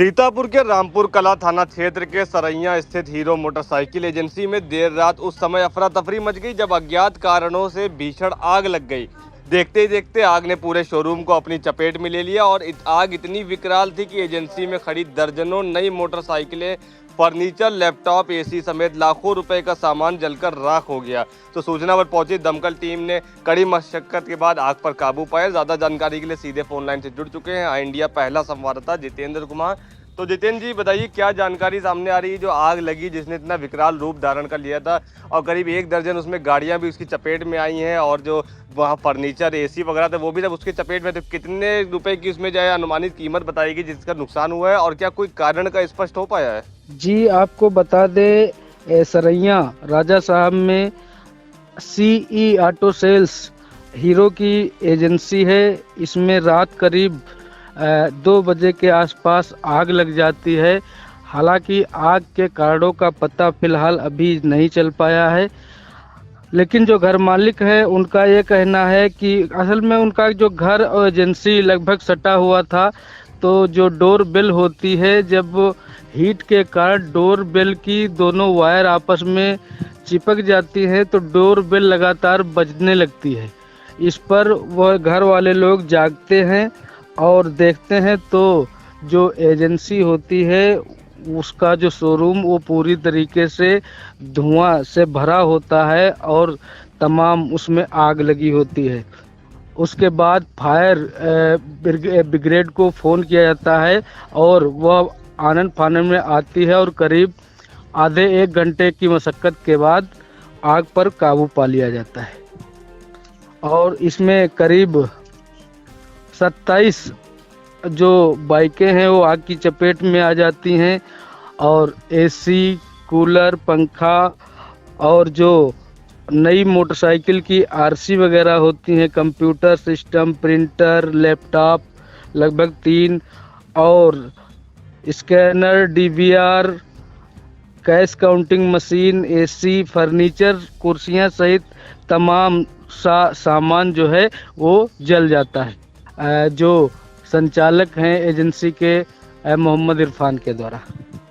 सीतापुर के रामपुर कला थाना क्षेत्र के सरैया स्थित हीरो मोटरसाइकिल एजेंसी में देर रात उस समय अफरा तफरी मच गई जब अज्ञात कारणों से भीषण आग लग गई। देखते ही देखते आग ने पूरे शोरूम को अपनी चपेट में ले लिया और आग इतनी विकराल थी कि एजेंसी में खड़ी दर्जनों नई मोटरसाइकिलें, फर्नीचर, लैपटॉप, एसी समेत लाखों रुपए का सामान जलकर राख हो गया। तो सूचना पर पहुंची दमकल टीम ने कड़ी मशक्कत के बाद आग पर काबू पाया। ज्यादा जानकारी के लिए सीधे फोन लाइन से जुड़ चुके हैं आई इंडिया पहला संवाददाता जितेंद्र कुमार। तो जितेंद्र जी बताइए, क्या जानकारी सामने आ रही है जो आग लगी जिसने इतना विकराल रूप धारण कर लिया था और करीब 1 दर्जन उसमें गाड़ियां भी उसकी चपेट में आई हैं और जो वहाँ फर्नीचर, एसी वगैरह थे वो भी जब उसके चपेट में थे। कितने रुपए की उसमें जो है अनुमानित कीमत बताएगी जिसका नुकसान हुआ है और क्या कोई कारण का स्पष्ट हो पाया है? जी आपको बता दे, सरैया राजा साहब में सीई ऑटो सेल्स हीरो की एजेंसी है। इसमें रात करीब 2 बजे के आसपास आग लग जाती है। हालांकि आग के कारणों का पता फिलहाल अभी नहीं चल पाया है, लेकिन जो घर मालिक है उनका ये कहना है कि असल में उनका जो घर और एजेंसी लगभग सटा हुआ था, तो जो डोर बेल होती है, जब हीट के कारण डोर बेल की दोनों वायर आपस में चिपक जाती हैं तो डोर बेल लगातार बजने लगती है। इस पर वह घर वाले लोग जागते हैं और देखते हैं तो जो एजेंसी होती है उसका जो शोरूम वो पूरी तरीके से धुआं से भरा होता है और तमाम उसमें आग लगी होती है। उसके बाद फायर ब्रिगेड को फ़ोन किया जाता है और वह आनन फानन में आती है और करीब आधे 1 घंटे की मशक्क़त के बाद आग पर काबू पा लिया जाता है। और इसमें करीब 27 जो बाइकें हैं वो आग की चपेट में आ जाती हैं और एसी, कूलर, पंखा और जो नई मोटरसाइकिल की आरसी वगैरह होती हैं, कंप्यूटर सिस्टम, प्रिंटर, लैपटॉप लगभग 3 और scanner, DVR, cash counting machine, AC, furniture, कुर्सियां सहित तमाम सामान जो है वो जल जाता है। जो संचालक हैं एजेंसी के मोहम्मद इरफान के द्वारा।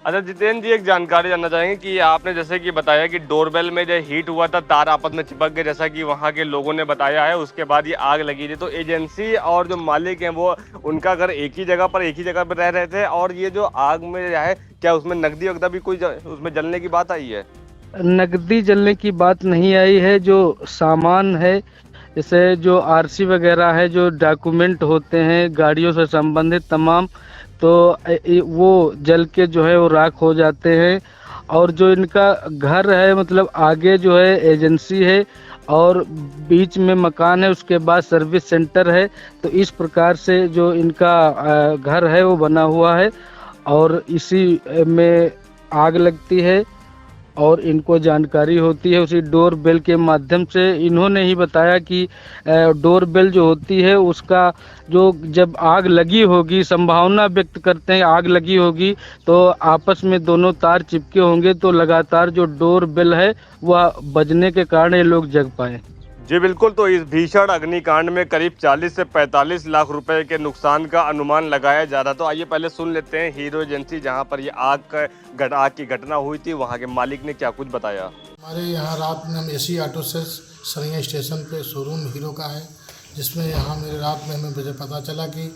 अच्छा जितेंद्र जी, एक जानकारी जानना चाहेंगे कि आपने जैसे कि बताया कि डोरबेल में जो हीट हुआ था, तार आपस में चिपक गए जैसा कि वहाँ के लोगों ने बताया है, उसके बाद ये आग लगी थी। तो एजेंसी और जो मालिक हैं वो उनका घर एक ही जगह पर रह रहे थे और ये जो आग में है क्या उसमें नकदी वगैरह भी कोई उसमें जलने की बात आई है? नकदी जलने की बात नहीं आई है। जो सामान है जैसे जो आरसी वगैरह है, जो डॉक्यूमेंट होते हैं गाड़ियों से संबंधित तमाम, तो वो जल के जो है वो राख हो जाते हैं। और जो इनका घर है, मतलब आगे जो है एजेंसी है और बीच में मकान है, उसके बाद सर्विस सेंटर है। तो इस प्रकार से जो इनका घर है वो बना हुआ है और इसी में आग लगती है और इनको जानकारी होती है उसी डोर बेल के माध्यम से। इन्होंने ही बताया कि डोर बेल जो होती है उसका जो जब आग लगी होगी, संभावना व्यक्त करते हैं आग लगी होगी तो आपस में दोनों तार चिपके होंगे तो लगातार जो डोर बेल है वह बजने के कारण ये लोग जग पाए। जी बिल्कुल। तो इस भीषण अग्निकांड में करीब 40 से 45 लाख रुपए के नुकसान का अनुमान लगाया जा रहा। तो आइए पहले सुन लेते हैं हीरो एजेंसी जहां पर ये आग की घटना हुई थी, वहां के मालिक ने क्या कुछ बताया। हमारे यहाँ रात में हम एसी ऑटो से सरैया स्टेशन पे शोरूम हीरो का है, जिसमें यहाँ मेरे रात में हमें मुझे पता चला कि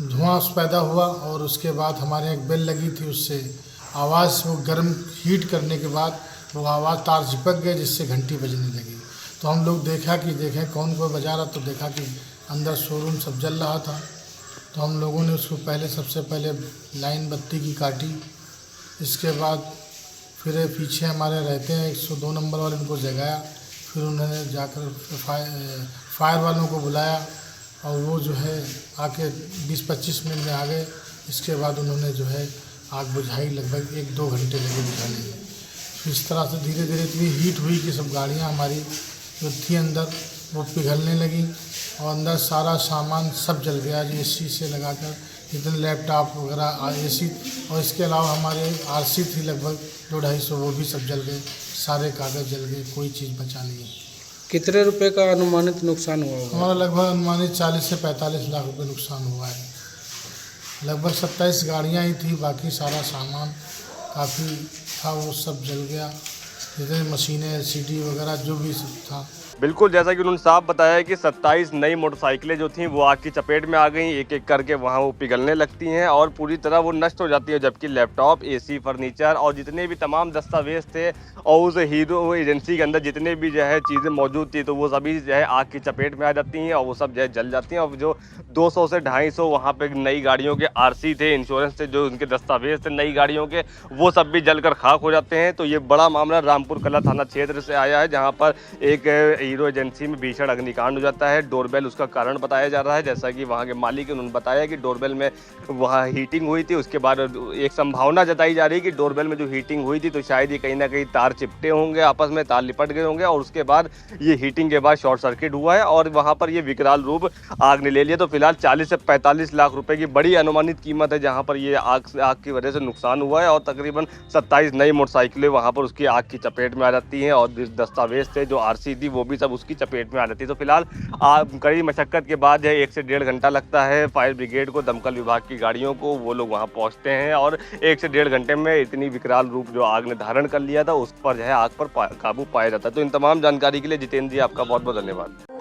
धुआं पैदा हुआ और उसके बाद हमारे एक बेल लगी थी, उससे आवाज़ वो गर्म हीट करने के बाद वो आवाज़ तार चिपक गए जिससे घंटी बजने लगी। तो हम लोग देखें कौन को बजा रहा, तो देखा कि अंदर शोरूम सब जल रहा था। तो हम लोगों ने उसको सबसे पहले लाइन बत्ती की काटी। इसके बाद फिर पीछे हमारे रहते हैं 102 नंबर वाले, उनको जगाया। फिर उन्होंने जाकर फायर वालों को बुलाया और वो जो है आके 20-25 मिनट में आ गए। इसके बाद उन्होंने जो है आग बुझाई, लगभग 1-2 घंटे लगे बुझाने में। फिर इस तरह से धीरे धीरे इतनी हीट हुई कि सब गाड़ियाँ हमारी जो थी अंदर वो पिघलने लगी और अंदर सारा सामान सब जल गया। जो एसी से लगाकर जितने लैपटॉप वगैरह, एसी और इसके अलावा हमारे आरसी थी लगभग 200-250, वो भी सब जल गए। सारे कागज़ जल गए, कोई चीज़ बचा नहीं। कितने रुपए का अनुमानित नुकसान हुआ होगा? हमारा लगभग अनुमानित 40 से 45 लाख रुपये नुकसान हुआ है। लगभग 27 गाड़ियाँ ही थी, बाकी सारा सामान काफ़ी था वो सब जल गया, जितने मशीनें एलसीडी वगैरह जो भी सब था। बिल्कुल, जैसा कि उन्होंने साफ बताया कि 27 नई मोटरसाइकिलें जो थीं वो आग की चपेट में आ गईं, एक-एक करके वहाँ वो पिघलने लगती हैं और पूरी तरह वो नष्ट हो जाती है, जबकि लैपटॉप, एसी, फर्नीचर और जितने भी तमाम दस्तावेज़ थे और उस हीरो एजेंसी के अंदर जितने भी जो है चीज़ें मौजूद थी, तो वो सभी जो है आग की चपेट में आ जाती हैं और वो सब जो है जल जाती हैं। और जो 200 से 250 वहाँ पे नई गाड़ियों के आरसी थे, इंश्योरेंस थे, जो उनके दस्तावेज़ थे नई गाड़ियों के, वो सब भी जलकर खाक हो जाते हैं। तो ये बड़ा मामला रामपुर कला थाना क्षेत्र से आया है, जहाँ पर एक हीरो एजेंसी में भीषण अग्निकांड हो जाता है। डोरबेल उसका कारण बताया जा रहा है, जैसा कि वहाँ के मालिक उन्होंने बताया कि डोरबेल में वहाँ हीटिंग हुई थी, उसके बाद एक संभावना जताई जा रही है कि डोरबेल में जो हीटिंग हुई थी तो शायद ये कहीं ना कहीं तार चिपटे होंगे, आपस में तार लिपट गए होंगे और उसके बाद ये हीटिंग के बाद शॉर्ट सर्किट हुआ है और वहाँ पर ये विकराल रूप आग ने ले लिया। तो फिलहाल 40 से 45 लाख रुपए की बड़ी अनुमानित कीमत है जहाँ पर ये आग की वजह से नुकसान हुआ है और तकरीबन 27 नई मोटरसाइकिलें वहाँ पर उसकी आग की चपेट में आ जाती हैं और दस्तावेज थे जो आरसी थी वो भी सब उसकी चपेट में आ जाती है। तो फिलहाल कड़ी मशक्कत के बाद है 1 से 1.5 घंटा लगता है फायर ब्रिगेड को, दमकल विभाग की गाड़ियों को, वो लोग वहाँ पहुँचते हैं और 1 से 1.5 घंटे में इतनी विकराल रूप जो आग ने धारण कर लिया था उस पर जो है आग पर काबू पाया जाता है। तो इन तमाम जानकारी के लिए जितेंद्र जी आपका बहुत बहुत धन्यवाद।